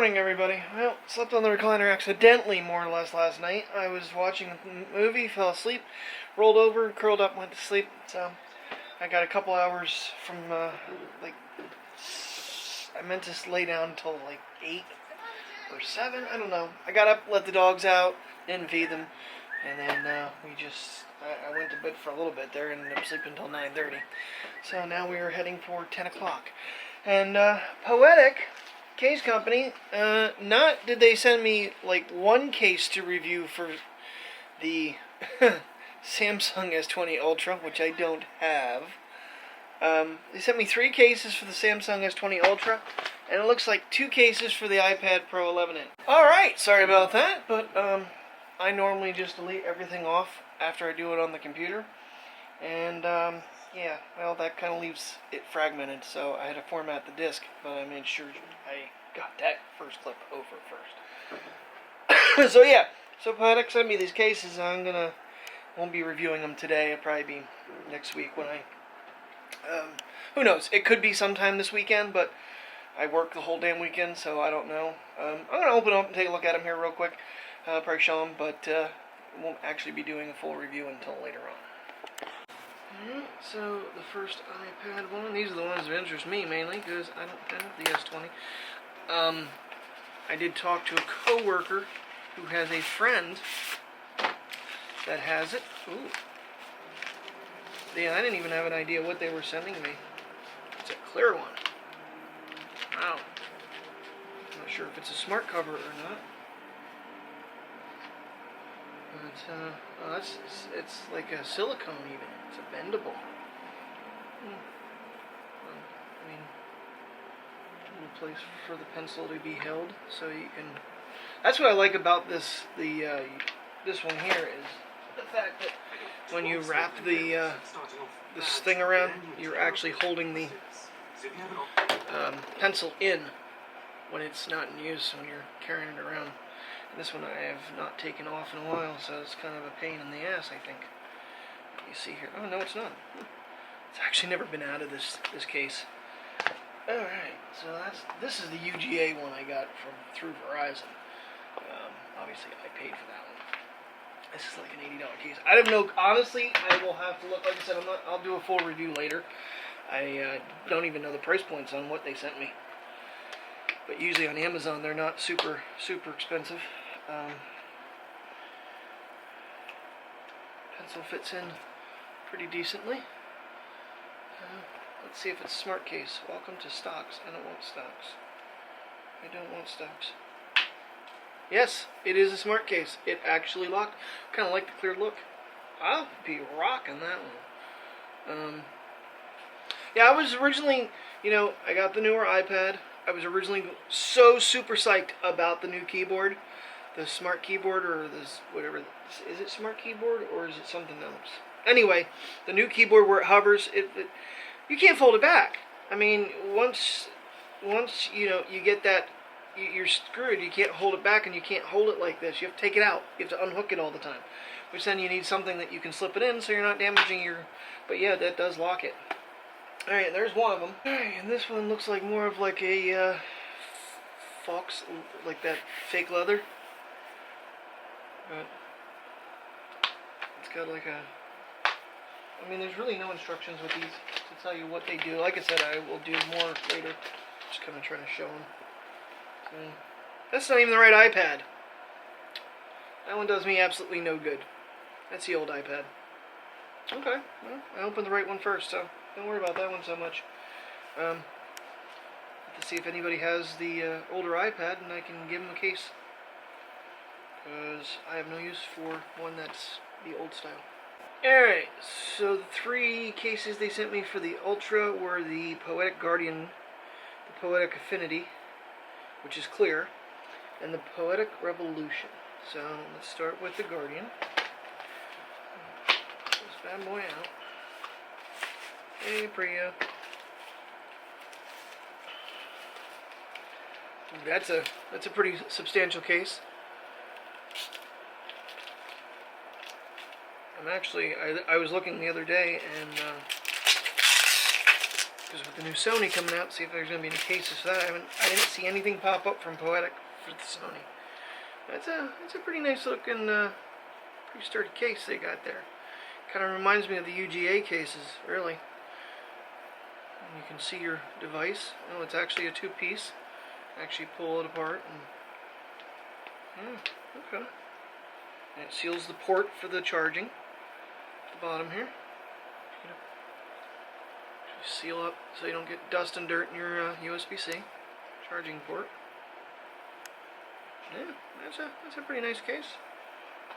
morning, everybody. Well, slept on the recliner accidentally, more or less, last night. I was watching a movie, fell asleep, rolled over, curled up, went to sleep. So, I got a couple hours from, I meant to lay down until, 8 or 7, I don't know. I got up, let the dogs out, didn't feed them, and then, I went to bed for a little bit there and ended up sleeping until 9:30. So, now we are heading for 10 o'clock. And, Poetic Case Company, not did they send me one case to review for the Samsung S20 Ultra, which I don't have. They sent me 3 cases for the Samsung S20 Ultra, and it looks like 2 cases for the iPad Pro 11-inch. Alright, sorry about that, but I normally just delete everything off after I do it on the computer. And yeah, well, that kind of leaves it fragmented, so I had to format the disk, but I made sure I got that first clip over first. So yeah, so Poetic sent me these cases. Won't be reviewing them today. It'll probably be next week when I, who knows, it could be sometime this weekend, but I work the whole damn weekend, so I don't know. I'm going to open up and take a look at them here real quick, probably show them, but won't actually be doing a full review until later on. So the first iPad one, these are the ones that interest me mainly because I don't have the S20. I did talk to a coworker who has a friend that has it. Ooh. Yeah, I didn't even have an idea what they were sending me. It's a clear one. Wow. I'm not sure if it's a smart cover or not. But, it's like a silicone even. It's a bendable. I mean, a little place for the pencil to be held, so you can. That's what I like about this. This one here is the fact that when you wrap this thing around, you're actually holding the pencil in when it's not in use when you're carrying it around. This one I have not taken off in a while, so it's kind of a pain in the ass, I think. You see here. Oh, no, it's not. It's actually never been out of this case. Alright, so this is the UGA one I got through Verizon. Obviously, I paid for that one. This is like an $80 case. I don't know, honestly, I will have to look. Like I said, I'll do a full review later. I don't even know the price points on what they sent me. But usually on Amazon, they're not super expensive. Pencil fits in pretty decently. Let's see if it's a smart case. Welcome to stocks. I don't want stocks. I don't want stocks. Yes, it is a smart case. It actually locked. Kind of like the clear look. I'll be rocking that one. Yeah, I was originally, I got the newer iPad. I was originally so super psyched about the new keyboard, the smart keyboard, or this whatever. Is it smart keyboard or is it something else? Anyway, the new keyboard where it hovers, you can't fold it back. I mean, once you get that, you're screwed. You can't hold it back, and you can't hold it like this. You have to take it out. You have to unhook it all the time. Which then you need something that you can slip it in, so you're not damaging your. But yeah, that does lock it. Alright, there's one of them. Alright, and this one looks like more of like a fox, like that fake leather. But it's got like a. I mean, there's really no instructions with these to tell you what they do. Like I said, I will do more later. Just kind of trying to show them. So, that's not even the right iPad. That one does me absolutely no good. That's the old iPad. Okay, well, I opened the right one first, so don't worry about that one so much. Have to see if anybody has the older iPad, and I can give them a case. Because I have no use for one that's the old style. Alright, so the 3 cases they sent me for the Ultra were the Poetic Guardian, the Poetic Affinity, which is clear, and the Poetic Revolution. So let's start with the Guardian. Pull this bad boy out. Hey, Priya. That's a pretty substantial case. I'm actually, I was looking the other day, and Because with the new Sony coming out, see if there's going to be any cases for that. I didn't see anything pop up from Poetic for the Sony. It's a pretty nice looking, pretty sturdy case they got there. Kind of reminds me of the UGA cases, really. And you can see your device. Oh, it's actually a two-piece. Actually pull it apart. And, okay. And it seals the port for the charging at the bottom here. Seal up so you don't get dust and dirt in your USB-C charging port. Yeah, that's a pretty nice case.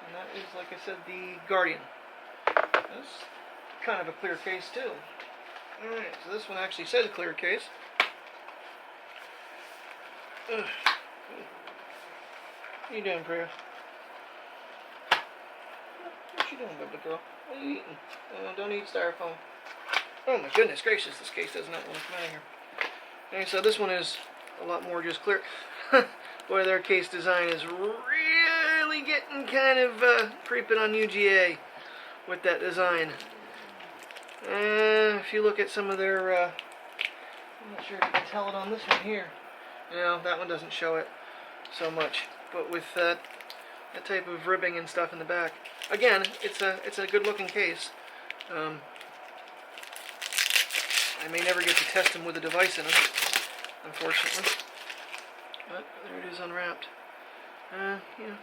And that is, like I said, the Guardian. That's kind of a clear case too. Alright, so this one actually says a clear case. What are you doing, Priya? What you doing, baby girl? What are you eating? Don't eat styrofoam. Oh my goodness gracious, this case does not want to come out of here. Okay, so this one is a lot more just clear. Boy, their case design is really getting kind of creeping on UGA with that design. If you look at some of their, I'm not sure if you can tell it on this one here. No, that one doesn't show it so much. But with that type of ribbing and stuff in the back, again, it's a good looking case. I may never get to test them with a device in them, unfortunately. But there it is unwrapped.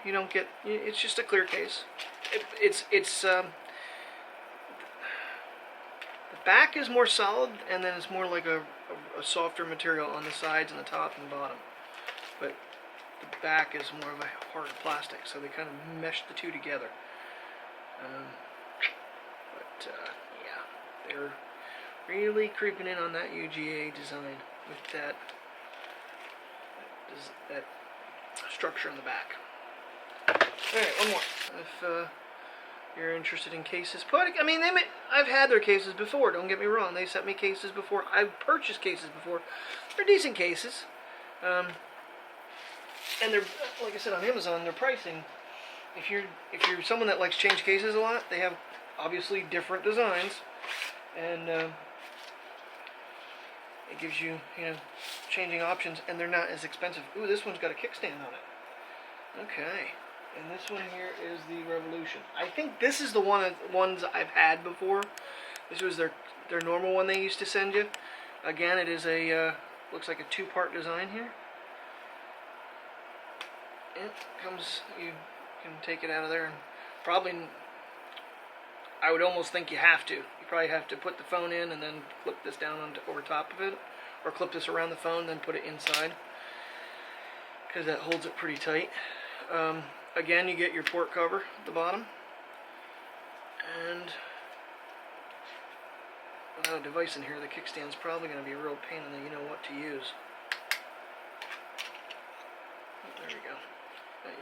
You don't get. It's just a clear case. The back is more solid, and then it's more like a softer material on the sides and the top and the bottom. But the back is more of a hard plastic, so they kind of mesh the two together. Yeah, they're really creeping in on that UGA design with that structure on the back. Alright, one more. If you're interested in cases, Poetic, I mean, I've had their cases before, don't get me wrong. They sent me cases before. I've purchased cases before. They're decent cases. And they're, like I said, on Amazon, their pricing, if you're someone that likes change cases a lot, they have obviously different designs. And it gives you, changing options, and they're not as expensive. Ooh, this one's got a kickstand on it. Okay, and this one here is the Revolution. I think this is the ones I've had before. This was their normal one they used to send you. Again, it is a looks like a two-part design here. It comes. You can take it out of there, and probably. I would almost think you have to. You probably have to put the phone in and then clip this down over top of it, or clip this around the phone, then put it inside, because that holds it pretty tight. Again, you get your port cover at the bottom, and without a device in here, the kickstand's probably going to be a real pain in the you-know-what to use. Oh, there we go.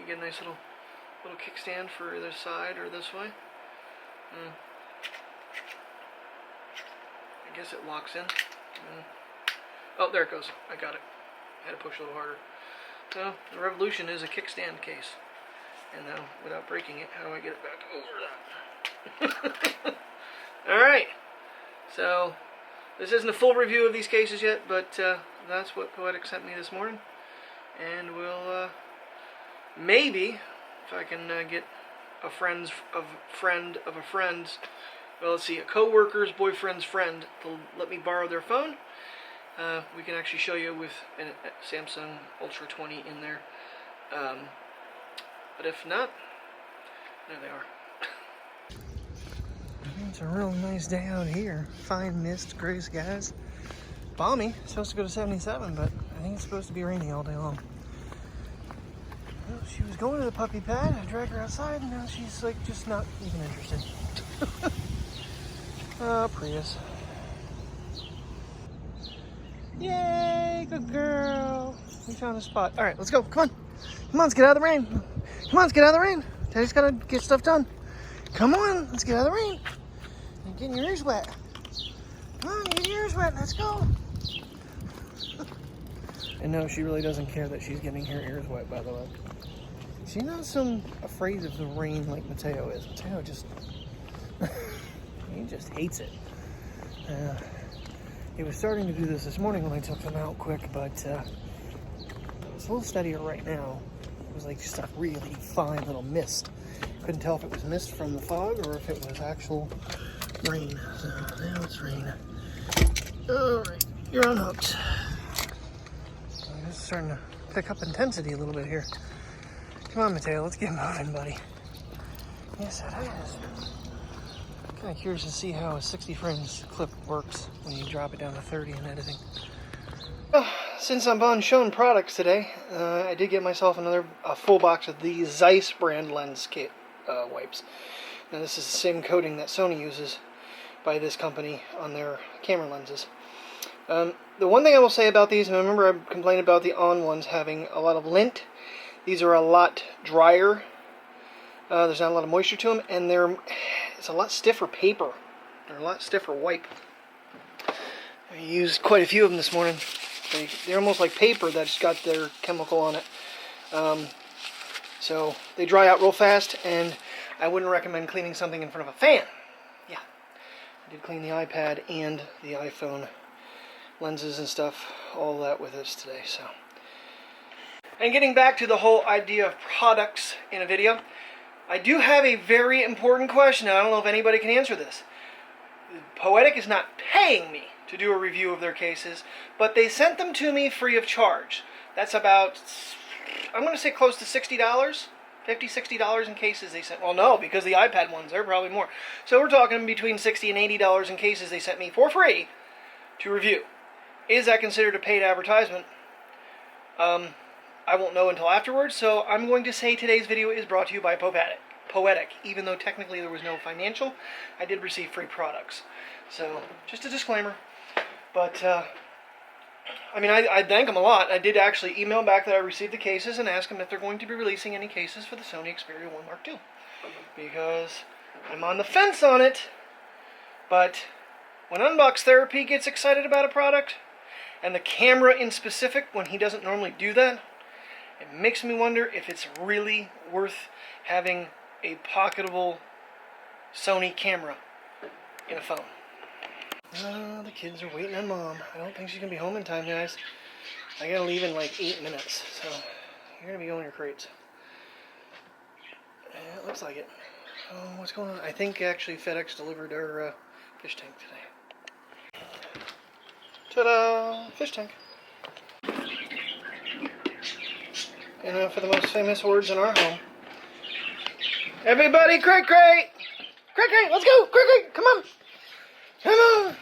You get a nice little kickstand for either side or this way. I guess it locks in. Oh, there it goes. I got it. I had to push a little harder. So, the Revolution is a kickstand case. And now, without breaking it, how do I get it back over that? Alright. So, this isn't a full review of these cases yet, but that's what Poetic sent me this morning. And we'll, maybe, if I can get a friend of a friend's, well, let's see, a co-worker's boyfriend's friend to let me borrow their phone. We can actually show you with a Samsung Ultra 20 in there. But if not, there they are. It's a real nice day out here. Fine mist, gray skies. Balmy. It's supposed to go to 77, but I think it's supposed to be raining all day long. Well, she was going to the puppy pad. I dragged her outside, and now she's like just not even interested. Oh, Prius. Yay, good girl. We found a spot. All right, let's go. Come on. Come on, let's get out of the rain. Come on, let's get out of the rain. Daddy's got to get stuff done. Come on, let's get out of the rain. You're getting your ears wet. Come on, get your ears wet. Let's go. And no, she really doesn't care that she's getting her ears wet, by the way. She's not so afraid of the rain like Mateo is. Mateo just, he just hates it. It was starting to do this morning when I took them out quick, but it's a little steadier right now. It was like just a really fine little mist. Couldn't tell if it was mist from the fog or if it was actual rain. So now it's rain. Alright, you're unhooked. I'm just starting to pick up intensity a little bit here. Come on, Mateo, let's get moving, buddy. Yes, it is. I'm kind of curious to see how a 60 frames clip works when you drop it down to 30 in editing. Well, since I'm on shown products today, I did get myself a full box of the Zeiss brand lens kit wipes. Now this is the same coating that Sony uses by this company on their camera lenses. The one thing I will say about these, and remember I complained about the on ones having a lot of lint. These are a lot drier. There's not a lot of moisture to them, and it's a lot stiffer paper. They're a lot stiffer wipe. I used quite a few of them this morning. They're almost like paper that's got their chemical on it. So they dry out real fast, and I wouldn't recommend cleaning something in front of a fan. Yeah, I did clean the iPad and the iPhone lenses and stuff, all that with us today. So, and getting back to the whole idea of products in a video, I do have a very important question. I don't know if anybody can answer this. Poetic is not paying me to do a review of their cases, but they sent them to me free of charge. That's about, I'm going to say close to $60, $50, $60 in cases they sent. Well, no, because the iPad ones, they're probably more. So we're talking between $60 and $80 in cases they sent me for free to review. Is that considered a paid advertisement? I won't know until afterwards, so I'm going to say today's video is brought to you by Poetic. Even though technically there was no financial, I did receive free products. So, just a disclaimer. But, I mean, I thank them a lot. I did actually email back that I received the cases and ask them if they're going to be releasing any cases for the Sony Xperia 1 Mark II. Because I'm on the fence on it, but when Unbox Therapy gets excited about a product, and the camera in specific, when he doesn't normally do that, it makes me wonder if it's really worth having a pocketable Sony camera in a phone. The kids are waiting on Mom. I don't think she's going to be home in time, guys. I got to leave in like 8 minutes, so you're going to be going your crates. Yeah, it looks like it. Oh, what's going on? I think actually FedEx delivered our fish tank today. Ta-da! Fish tank. And now for the most famous words in our home. Everybody, crate! Crate, crate! Let's go! Crate! Come on! Come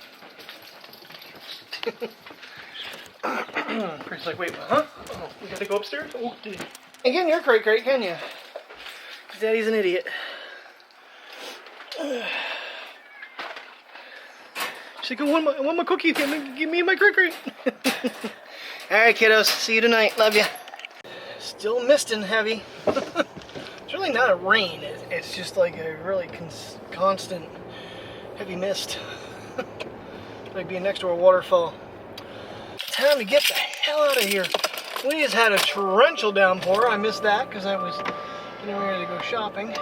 on! Crate's like, wait, huh? Oh, we gotta go upstairs? Oh, again, you're crate, can you? Because Daddy's an idiot. She's like, I want my cookie. Give me my crate. Alright, kiddos. See you tonight. Love ya. Still misting heavy. It's really not a rain. It's just like a really constant heavy mist. Like being next to a waterfall. Time to get the hell out of here. We just had a torrential downpour. I missed that because I was getting ready to go shopping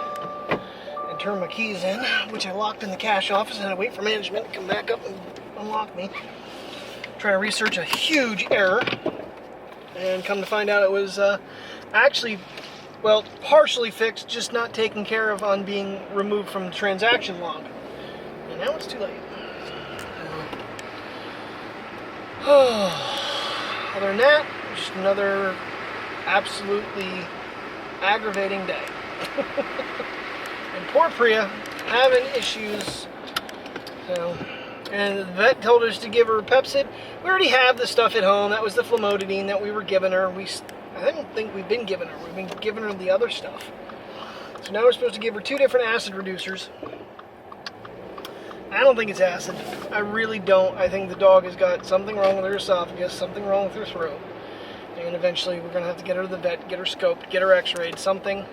and turn my keys in, which I locked in the cash office, and I wait for management to come back up and unlock me. Trying to research a huge error, and come to find out it was actually, well, partially fixed, just not taken care of on being removed from the transaction log. And now it's too late. Other than that, just another absolutely aggravating day. And poor Priya having issues. So, and the vet told us to give her Pepsid. We already have the stuff at home. That was the flamotidine that we were giving her. I don't think we've been giving her. We've been giving her the other stuff. So now we're supposed to give her 2 different acid reducers. I don't think it's acid. I really don't. I think the dog has got something wrong with her esophagus, something wrong with her throat. And eventually we're going to have to get her to the vet, get her scoped, get her x-rayed, something.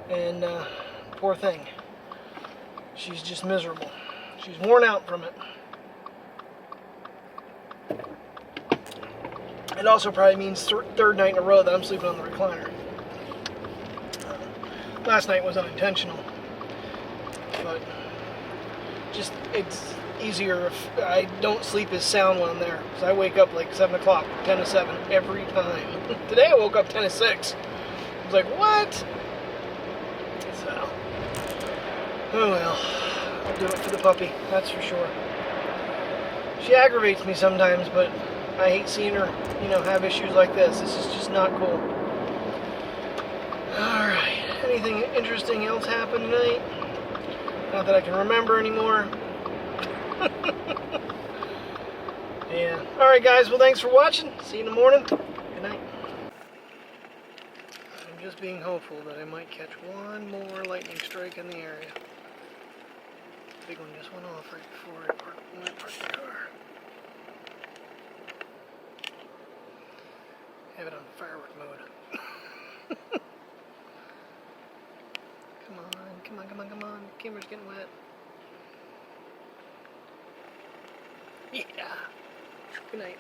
And poor thing. She's just miserable. She's worn out from it. It also probably means third night in a row that I'm sleeping on the recliner. Last night was unintentional. But just, easier if I don't sleep as sound when I'm there. Because I wake up like 7 o'clock, 10 to 7, every time. Today I woke up 10 to 6. I was like, what? So, oh well. I'll do it for the puppy, that's for sure. She aggravates me sometimes, but I hate seeing her, you know, have issues like this. This is just not cool. Alright, anything interesting else happened tonight? Not that I can remember anymore. Yeah. Alright guys, well thanks for watching. See you in the morning. Good night. I'm just being hopeful that I might catch one more lightning strike in the area. Big one just went off right before I parked the car. Have it on firework mode. Come on, come on, come on, come on. The camera's getting wet. Yeah. Good night.